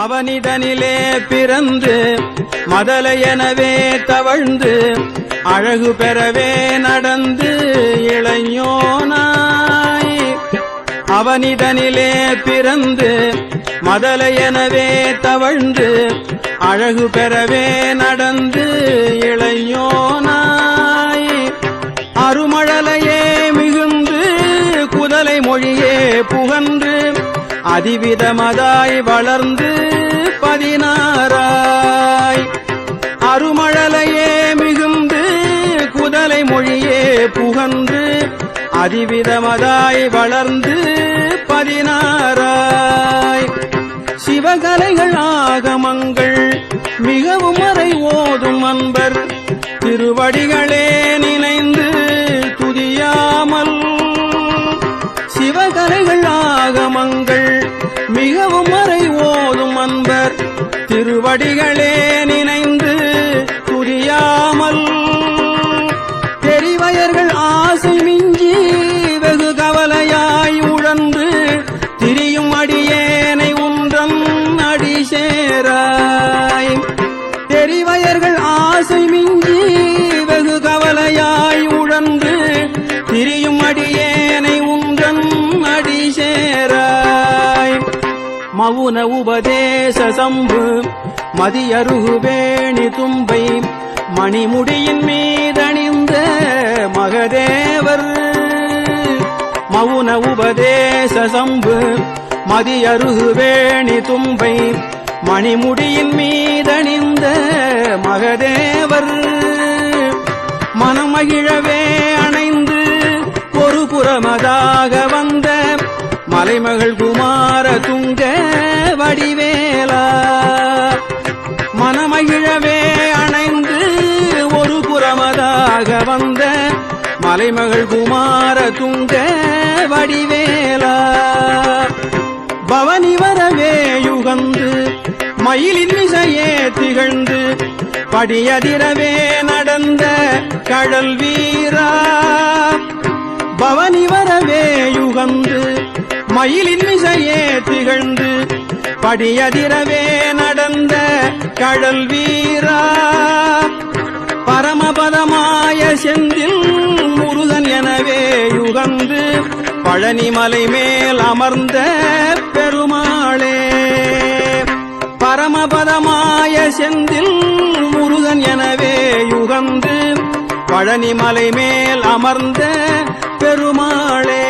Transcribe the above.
அவனிடனிலே பிறந்து மதலை எனவே தவழ்ந்து அழகு பெறவே நடந்து இளைஞனாய். அவனிடனிலே பிறந்து மதலை எனவே தவழ்ந்து அழகு பெறவே நடந்து இளைஞனாய். அருமழலையே மிகுந்து குதலை மொழியே புகன்று அதிவிதமதாய் வளர்ந்து 16 அருமழலையே மிகுந்து குதலை மொழியே புகன்று அதிவிதமதாய் வளர்ந்து 16 சிவகலைகள் ஆகமங்கள் மிகவும் மறை ஓதும் அன்பர் திருவடிகளே நினைந்து துதியாமல். சிவகலைகள் ஆகமங்கள் மிகவும் மறை ஓதும் அன்பர் திருவடிகளே நினைந்து துதியாமல். தெரிவயர்கள் ஆசை மிஞ்சி வெகு கவலையாய் உழன்று திரியும் அடியேனை உன்றன் அடி சேராய். தெரிவயர்கள் ஆசை மிஞ்சி வெகு கவலையாய் உழன்று திரியும் அடியேனை உன்றன் அடி சேராய். மவுன உபதேச சம்பு மதியருகு வேணி தும்பை மணிமுடியின் மீதணிந்த மகதேவர். மவுன உபதேச சம்பு மதியருகு வேணி தும்பை மணிமுடியின் மீதணிந்த மகதேவர். மனமகிழவே அணைந்து ஒரு புறமதாக வந்த மலைமகள் குமார துங்க வடிவேலா. மனமகிழவே அணைந்து ஒரு புறமதாக வந்த மலைமகள் குமார துங்க வடிவேலா. பவனி வரவே யுகந்து மயிலின் மிசையே திகழ்ந்து படியதிரவே நடந்த கடல் வீரா. பவனி வரவே யுகந்து மயிலின் மிசையே திகழ்ந்து படியதிரவே நடந்த கடல் வீரா. பரமபதமாய செந்தில் முருகன் எனவே யுகந்து பழனிமலை மேல் அமர்ந்த பெருமாளே. பரமபதமாய செந்தில் முருகன் எனவே யுகந்து பழனிமலை மேல் அமர்ந்த பெருமாளே.